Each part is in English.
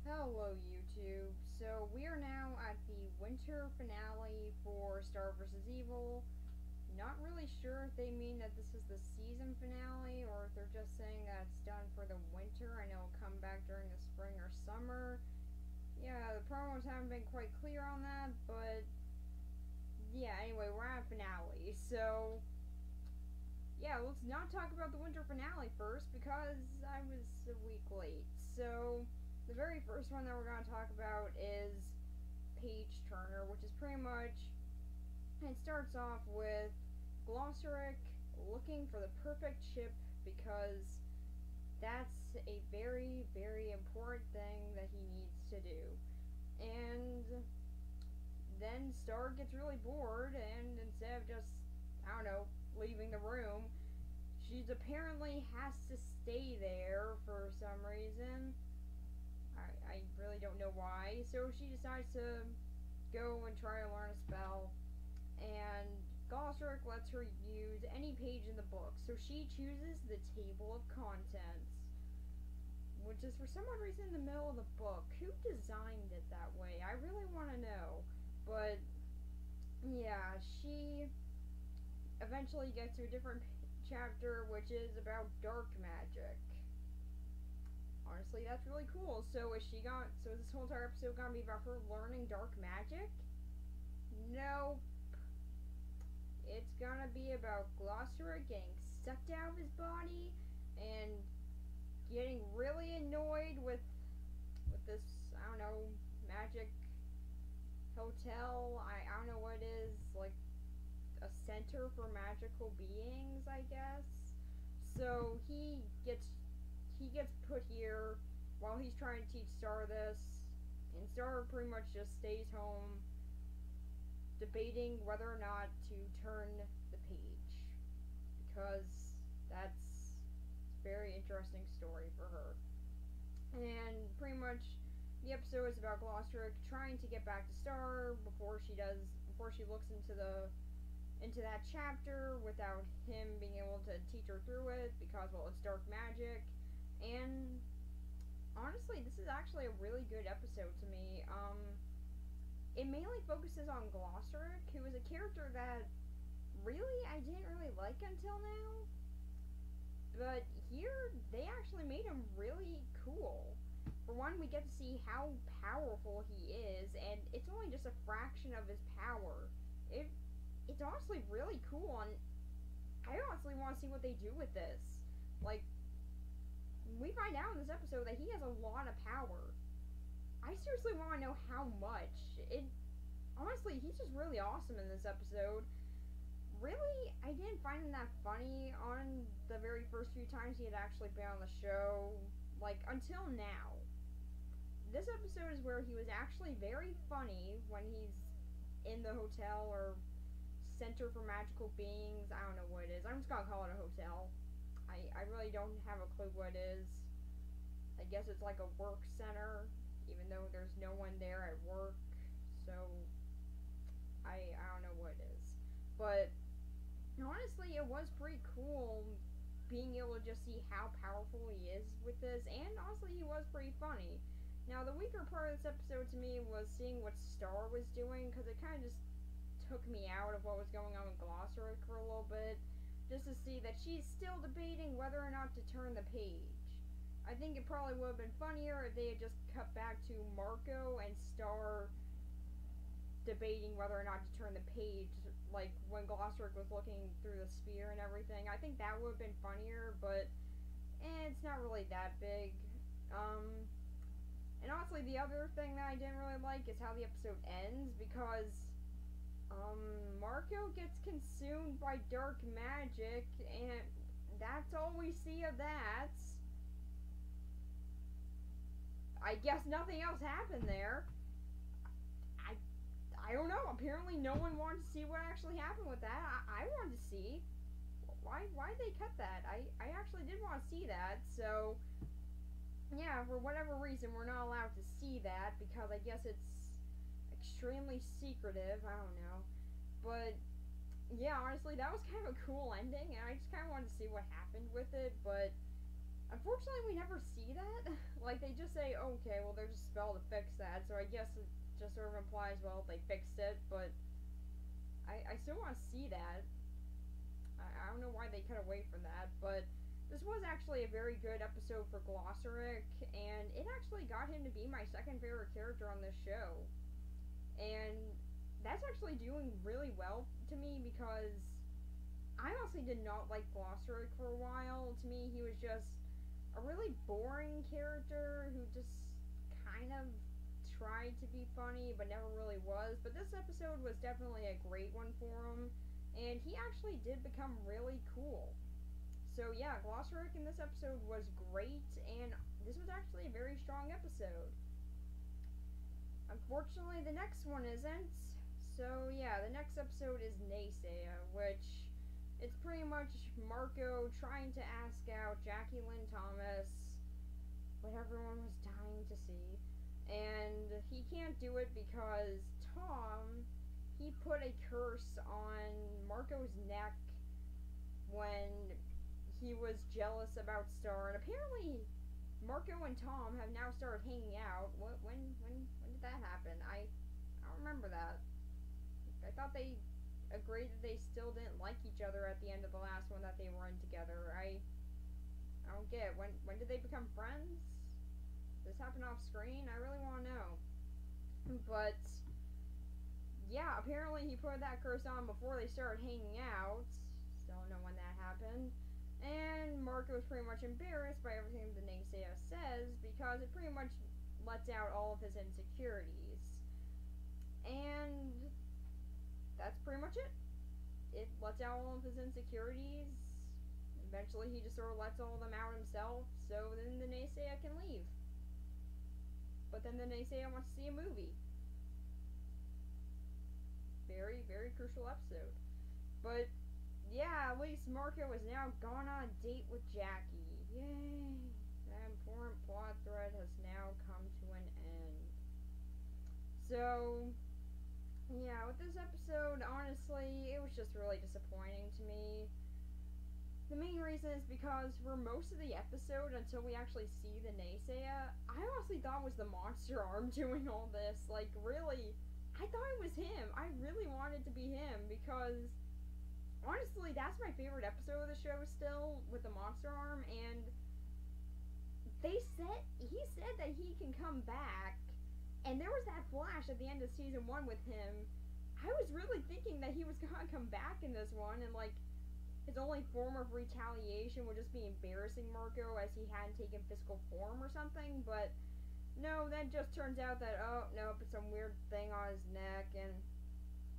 Hello, YouTube. So, we are now at the winter finale for Star vs. Evil. Not really sure if they mean that this is the season finale or if they're just saying that it's done for the winter. I know it'll come back during the spring or summer. Yeah, the promos haven't been quite clear on that, but yeah, anyway, we're at finale. So, yeah, let's not talk about the winter finale first because I was a week late. So, the very first one that we're going to talk about is Page Turner, which is pretty much. It starts off with Glossaryck looking for the perfect ship because that's a very, very important thing that he needs to do. And then Star gets really bored, and instead of just, I don't know, leaving the room, she apparently has to stay there for some reason. I really don't know why. So she decides to go and try to learn a spell, and Glossaryck lets her use any page in the book. So she chooses the table of contents, which is for some odd reason in the middle of the book. Who designed it that way? I really want to know. But yeah, she eventually gets to a different chapter, which is about dark magic. Honestly, that's really cool. So is this whole entire episode gonna be about her learning dark magic? No. It's gonna be about Glossaryck getting sucked out of his body and getting really annoyed with this, I don't know, magic hotel. I don't know what it is, like a center for magical beings, I guess. So he gets put here while he's trying to teach Star this, and Star pretty much just stays home debating whether or not to turn the page, because that's a very interesting story for her. And pretty much the episode is about Glossaryck trying to get back to Star before she looks into that chapter without him being able to teach her through it because, well, it's dark magic. And honestly, this is actually a really good episode to me. It mainly focuses on Glossaryck, who is a character that really I didn't really like until now. But here, they actually made him really cool. For one, we get to see how powerful he is, and it's only just a fraction of his power. It's honestly really cool, and I honestly want to see what they do with this. Like, we find out in this episode that he has a lot of power. I seriously want to know how much. Honestly, he's just really awesome in this episode. Really, I didn't find him that funny on the very first few times he had actually been on the show, like, until now. This episode is where he was actually very funny when he's in the hotel or center for magical beings. I don't know what it is. I'm just gonna call it a hotel. I really don't have a clue what it is. I guess it's like a work center, even though there's no one there at work. So I don't know what it is. But honestly, it was pretty cool being able to just see how powerful he is with this, and honestly, he was pretty funny. Now, the weaker part of this episode to me was seeing what Star was doing, because it kind of just took me out of what was going on with Glossaryck for a little bit, just to see that she's still debating whether or not to turn the page. I think it probably would have been funnier if they had just cut back to Marco and Star debating whether or not to turn the page, like when Glossaryck was looking through the sphere and everything. I think that would have been funnier, but it's not really that big. And honestly, the other thing that I didn't really like is how the episode ends, because Marco gets consumed by dark magic, and that's all we see of that. I guess nothing else happened there. I don't know. Apparently, no one wanted to see what actually happened with that. I wanted to see. Why'd they cut that? I actually did want to see that. So, yeah, for whatever reason, we're not allowed to see that because I guess it's extremely secretive. I don't know. But yeah, honestly, that was kind of a cool ending, and I just kind of wanted to see what happened with it. But Unfortunately, we never see that. Like, they just say, okay, well, there's a spell to fix that, so I guess it just sort of implies, well, they fixed it, but I still want to see that. I don't know why they cut away from that, but this was actually a very good episode for Glossaryck, and it actually got him to be my second favorite character on this show. And that's actually doing really well to me because I honestly did not like Glossaryck for a while. To me, he was just a really boring character who just kind of tried to be funny but never really was. But this episode was definitely a great one for him, and he actually did become really cool. So yeah, Glossaryck in this episode was great, and this was actually a very strong episode. Unfortunately, the next one isn't. So yeah, the next episode is Naysaya, which it's pretty much Marco trying to ask out Jackie Lynn Thomas, what everyone was dying to see, and he can't do it because Tom, he put a curse on Marco's neck when he was jealous about Star, and apparently Marco and Tom have now started hanging out. When did that happen? I don't remember that. I thought they agreed that they still didn't like each other at the end of the last one that they were in together. I don't get it. When did they become friends? This happened off screen? I really want to know. But yeah, apparently he put that curse on before they started hanging out. Still don't know when that happened. And Marco is pretty much embarrassed by everything the Naysaya says because it pretty much lets out all of his insecurities. And that's pretty much it. It lets out all of his insecurities. Eventually, he just sort of lets all of them out himself, so then the Naysaya can leave. But then the Naysaya wants to see a movie. Very, very crucial episode. But yeah, at least Marco has now gone on a date with Jackie. Yay! That important plot thread has now come to an end. So, yeah, with this episode, honestly, it was just really disappointing to me. The main reason is because for most of the episode, until we actually see the Naysaya, I honestly thought it was the monster arm doing all this. Like, really, I thought it was him. I really wanted to be him because honestly, that's my favorite episode of the show still, with the monster arm, and he said that he can come back, and there was that flash at the end of season 1 with him. I was really thinking that he was gonna come back in this one, and like, his only form of retaliation would just be embarrassing Marco as he hadn't taken physical form or something, but no, then just turns out that, oh, nope, it's some weird thing on his neck, and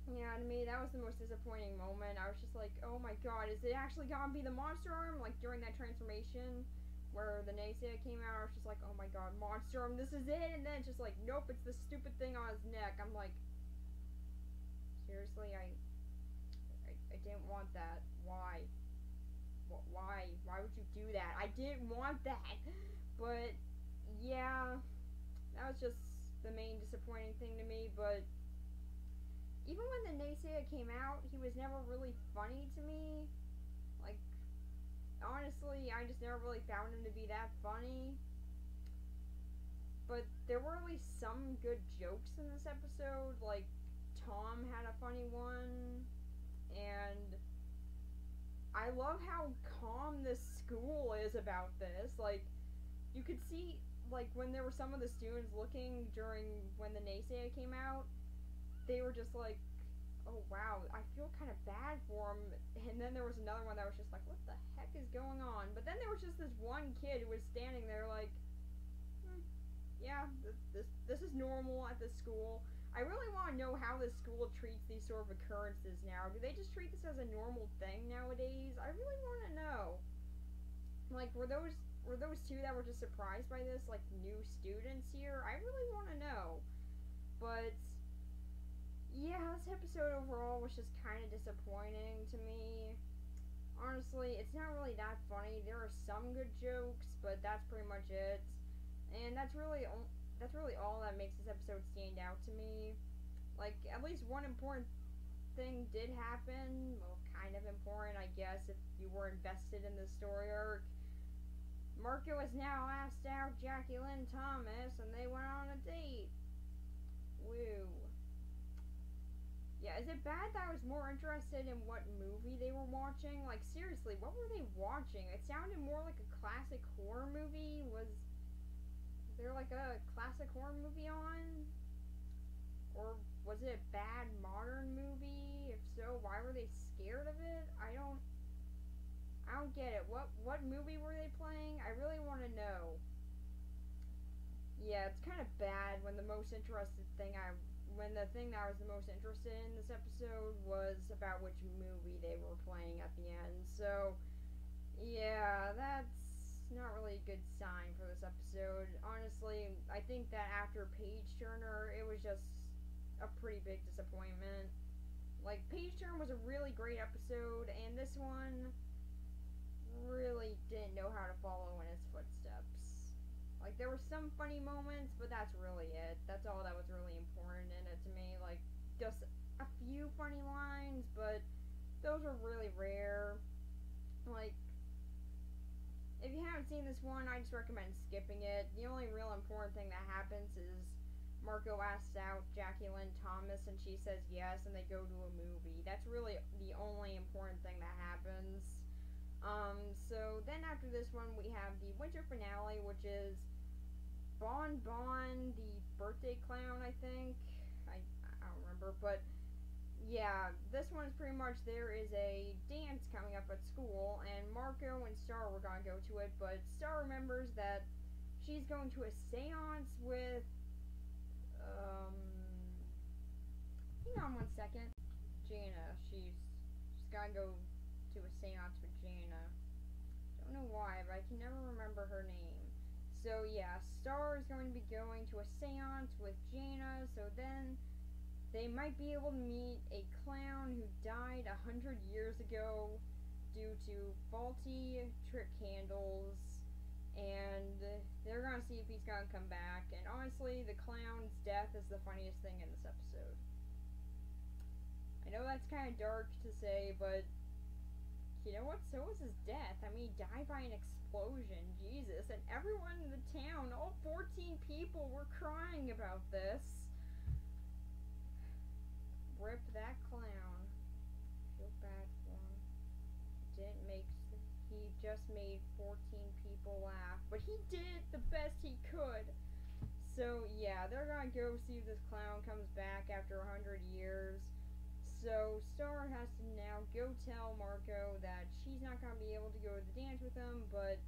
yeah, to me, that was the most disappointing moment. I was just like, oh my god, is it actually gonna be the monster arm? Like, during that transformation where the Naysaya came out, I was just like, oh my god, monster arm, this is it? And then it's just like, nope, it's this stupid thing on his neck. I'm like, seriously, I didn't want that. Why? Why would you do that? I didn't want that. But, yeah, that was just the main disappointing thing to me, but even when the Naysaya came out, he was never really funny to me. Like, honestly, I just never really found him to be that funny. But there were at least some good jokes in this episode. Like, Tom had a funny one. And I love how calm this school is about this. Like, you could see, like, when there were some of the students looking during when the Naysaya came out, they were just like, oh wow, I feel kind of bad for him. And then there was another one that was just like, what the heck is going on? But then there was just this one kid who was standing there like, yeah, this is normal at this school. I really want to know how this school treats these sort of occurrences now. Do they just treat this as a normal thing nowadays? I really want to know. Like, were those two that were just surprised by this, like, new students here? I really want to know. But yeah, this episode overall was just kind of disappointing to me. Honestly, it's not really that funny. There are some good jokes, but that's pretty much it. And that's really all that makes this episode stand out to me. Like, at least one important thing did happen. Well, kind of important, I guess, if you were invested in the story arc. Marco has now asked out Jackie Lynn Thomas, and they went on a date. Woo. Yeah, is it bad that I was more interested in what movie they were watching? Like, seriously, what were they watching? It sounded more like a classic horror movie. Was there like a classic horror movie on? Or was it a bad modern movie? If so, why were they scared of it? I don't get it. What movie were they playing? I really want to know. Yeah, it's kind of bad when the most interested thing when the thing that I was the most interested in this episode was about which movie they were playing at the end. So, yeah, that's not really a good sign for this episode. Honestly, I think that after Page Turner, it was just a pretty big disappointment. Like, Page Turner was a really great episode, and this one really didn't know how to follow in his footsteps. Like, there were some funny moments, but that's really it. That's all that was really important in it to me. Like, just a few funny lines, but those are really rare. Like, if you haven't seen this one, I just recommend skipping it. The only real important thing that happens is Marco asks out Jackie Lynn Thomas, and she says yes, and they go to a movie. That's really the only important thing that happens. So then after this one, we have the winter finale, which is Bon Bon, the birthday clown, I think. I don't remember, but yeah, this one's pretty much there is a dance coming up at school, and Marco and Star were gonna go to it, but Star remembers that she's going to a seance with, hang on one second. Jana, she's gotta go to a seance with Jana. Don't know why, but I can never remember her name. So yeah, Star is going to be going to a seance with Jana, so then they might be able to meet a clown who died 100 years ago due to faulty trick handles, and they're gonna see if he's gonna come back. And honestly, the clown's death is the funniest thing in this episode. I know that's kind of dark to say, but you know what? So was his death. I mean, he died by an explosion. Jesus. And everyone in the town, all 14 people, were crying about this. Rip that clown. Feel bad for him. He just made 14 people laugh. But he did the best he could. So, yeah, they're gonna go see if this clown comes back after 100 years. So Star has to now go tell Marco that she's not going to be able to go to the dance with him, but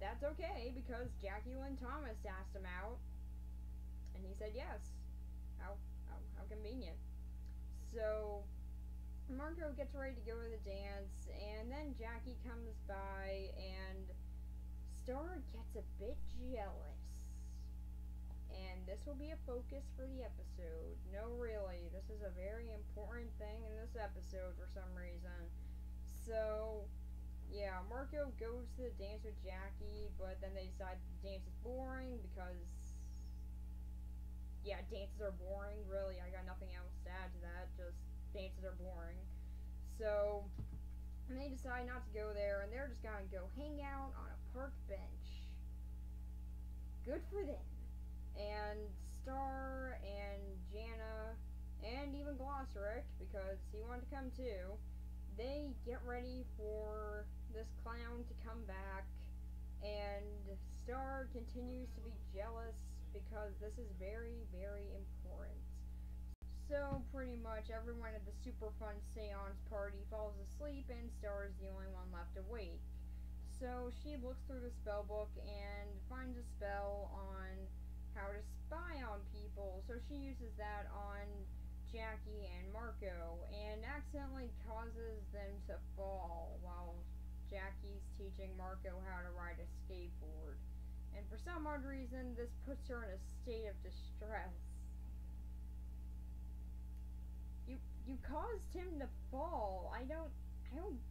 that's okay because Jackie Lynn Thomas asked him out, and he said yes. How convenient. So Marco gets ready to go to the dance, and then Jackie comes by, and Star gets a bit jealous. And this will be a focus for the episode. No, really, this is a very important thing in this episode for some reason. So, yeah, Marco goes to the dance with Jackie, but then they decide the dance is boring because, yeah, dances are boring. Really, I got nothing else to add to that. Just dances are boring. So, and they decide not to go there, and they're just gonna go hang out on a park bench. Good for them. And Star and Jana and even Glossaryck, because he wanted to come too, they get ready for this clown to come back, and Star continues to be jealous because this is very, very important. So pretty much everyone at the super fun seance party falls asleep, and Star is the only one left awake. So she looks through the spell book and finds a spell on how to spy on people, so she uses that on Jackie and Marco, and accidentally causes them to fall while Jackie's teaching Marco how to ride a skateboard. And for some odd reason, this puts her in a state of distress. You caused him to fall. I don't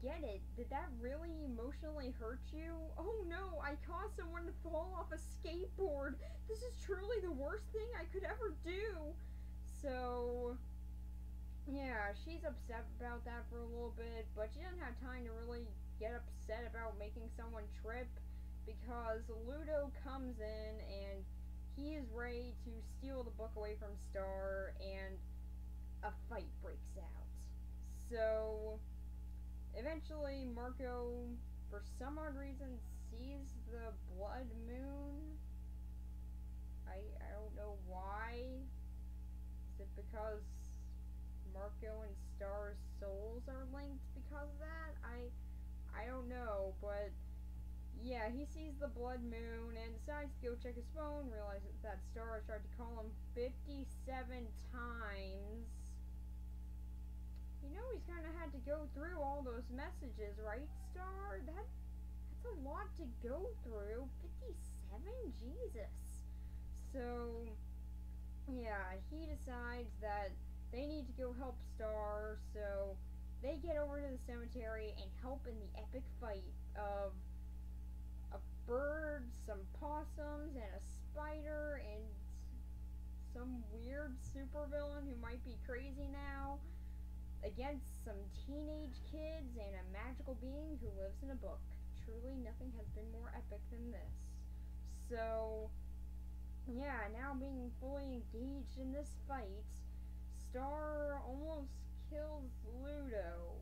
get it. Did that really emotionally hurt you? Oh no, I caused someone to fall off a skateboard. This is truly the worst thing I could ever do. So, yeah, she's upset about that for a little bit, but she doesn't have time to really get upset about making someone trip because Ludo comes in and he is ready to steal the book away from Star, and a fight breaks out. So eventually Marco, for some odd reason, sees the blood moon. I don't know why. Is it because Marco and Star's souls are linked because of that? I don't know, but yeah, he sees the blood moon and decides to go check his phone, realizes that Star has tried to call him 57 times. You know he's kind of had to go through all those messages, right, Star? That's a lot to go through. 57? Jesus. So, yeah, he decides that they need to go help Star, so they get over to the cemetery and help in the epic fight of a bird, some possums, and a spider, and some weird supervillain who might be crazy now, against some teenage kids and a magical being who lives in a book. Truly, nothing has been more epic than this. So, yeah, now being fully engaged in this fight, Star almost kills Ludo.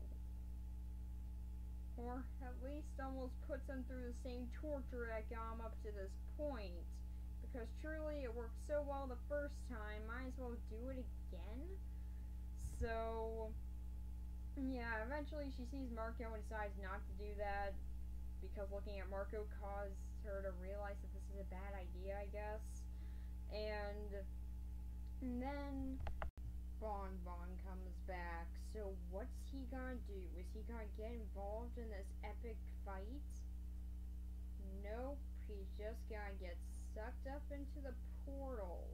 Or at least almost puts him through the same torture that got him up to this point. Because truly, it worked so well the first time, might as well do it again. So, yeah, eventually she sees Marco and decides not to do that, because looking at Marco caused her to realize that this is a bad idea, I guess. And then Bon comes back. So what's he gonna do? Is he gonna get involved in this epic fight? Nope, he's just gonna get sucked up into the portal.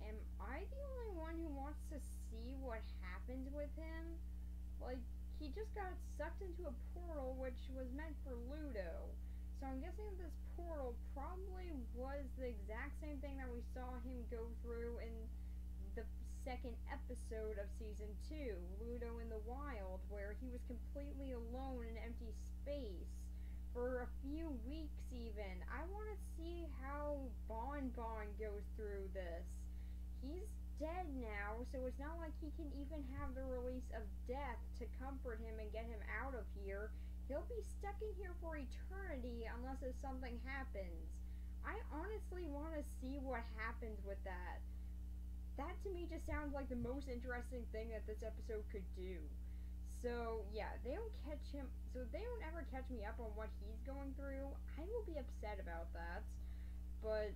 Am I the only one who wants to see what happens with him? Like, he just got sucked into a portal which was meant for Ludo. So I'm guessing this portal probably was the exact same thing that we saw him go through in the second episode of Season 2, Ludo in the Wild, where he was completely alone in empty space for a few weeks even. I want to see how Bon goes through this. He's dead now, so it's not like he can even have the release of death to comfort him and get him out of here. He'll be stuck in here for eternity unless if something happens. I honestly want to see what happens with that. That to me just sounds like the most interesting thing that this episode could do. So yeah, they don't catch him, so they don't ever catch me up on what he's going through. I will be upset about that. But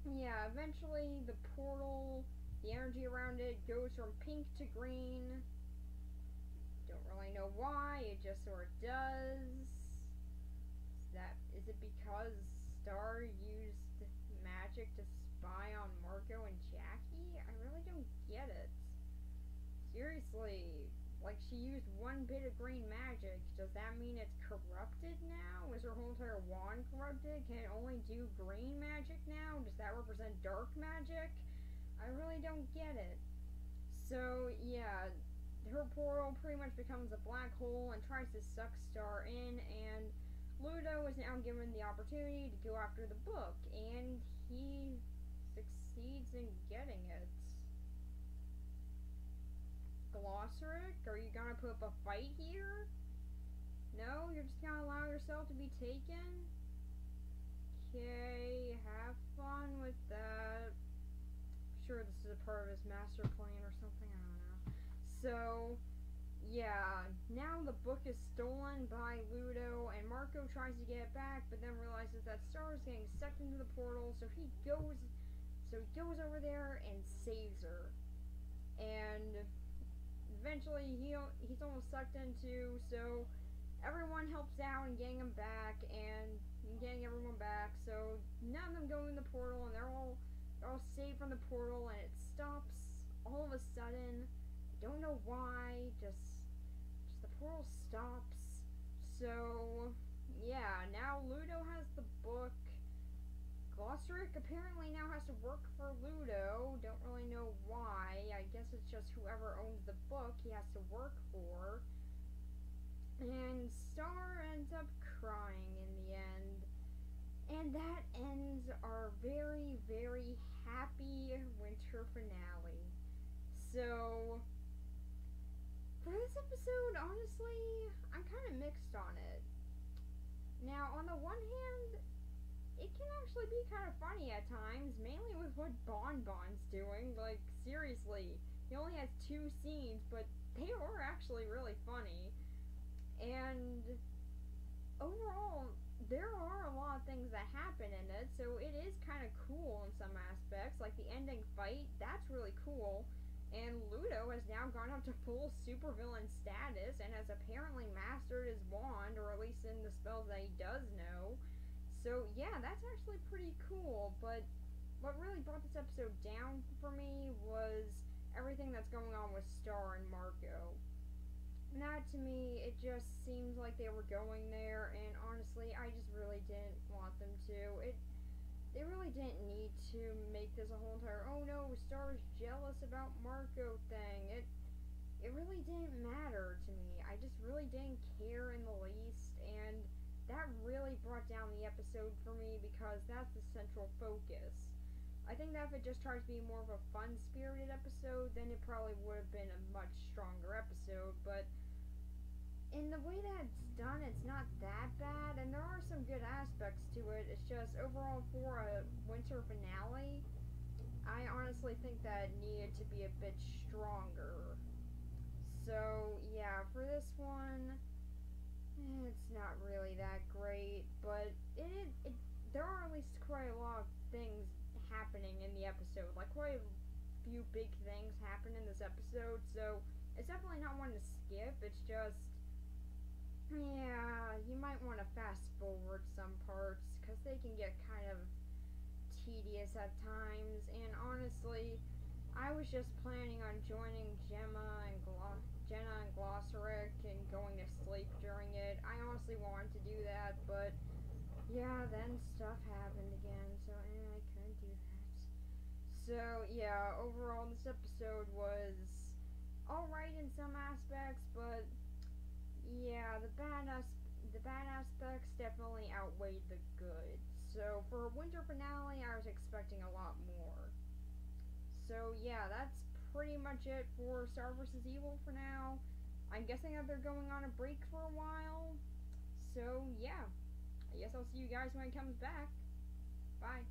yeah, eventually the portal, the energy around it goes from pink to green. Don't really know why, it just sort of does. Is it because Star used magic to spy on Marco and Jackie? I really don't get it. Seriously, like, she used one bit of green magic. Does that mean it's corrupted now? Is her whole entire wand corrupted? Can it only do green magic now? Does that represent dark magic? I really don't get it. So, yeah, her portal pretty much becomes a black hole and tries to suck Star in, and Ludo is now given the opportunity to go after the book, and he succeeds in getting it. Glossaryck, are you gonna put up a fight here? No? You're just gonna allow yourself to be taken? Okay, have fun with that. I'm sure this is a part of his master plan or something, I don't know. So, yeah, now the book is stolen by Ludo, and Marco tries to get it back, but then realizes that Star is getting sucked into the portal, so he goes over there and saves her. And eventually he's almost sucked into, so everyone helps out in getting him back and getting everyone back, so none of them go in the portal, and they're all saved from the portal, and it stops all of a sudden. Don't know why, just the portal stops. So yeah, now Ludo has the book. Glossaryck apparently now has to work for Ludo. Don't really know why. I guess it's just whoever owns the book he has to work for. And Star ends up crying in the end. And that ends our very, very happy winter finale. So, for this episode, honestly, I'm kind of mixed on it. Now, on the one hand, it can actually be kind of funny at times, mainly with what Bonbon's doing. Like, seriously, he only has 2 scenes, but they were actually really funny. And overall, there are a lot of things that happen in it, so it is kind of cool in some aspects. Like the ending fight, that's really cool. And Ludo has now gone up to full supervillain status and has apparently mastered his wand, or at least in the spells that he does know. So yeah, that's actually pretty cool. But what really brought this episode down for me was everything that's going on with Star and Marco. That to me, it just seems like they were going there, and honestly, I just really didn't want them to. They really didn't need to make this a whole entire "oh no, Star's jealous about Marco" thing. It really didn't matter to me. I just really didn't care in the least, and that really brought down the episode for me because that's the central focus. I think that if it just tried to be more of a fun-spirited episode, then it probably would have been a much stronger episode, but in the way that it's done, it's not that bad, and there are some good aspects to it. It's just overall for a winter finale, I honestly think that it needed to be a bit stronger. So yeah, for this one, it's not really that great, but there are at least quite a lot of things happening in the episode. Like quite a few big things happen in this episode, so it's definitely not one to skip. It's just yeah, you might want to fast forward some parts because they can get kind of tedious at times. And honestly, I was just planning on joining Jenna and Glossaryck and going to sleep during it. I honestly wanted to do that, but yeah, then stuff happened again, so I couldn't do that. So yeah, overall, this episode was alright in some aspects, but yeah, the bad aspects definitely outweighed the good. So for a winter finale, I was expecting a lot more. So yeah, that's pretty much it for Star vs. Evil for now. I'm guessing that they're going on a break for a while. So yeah, I guess I'll see you guys when it comes back. Bye.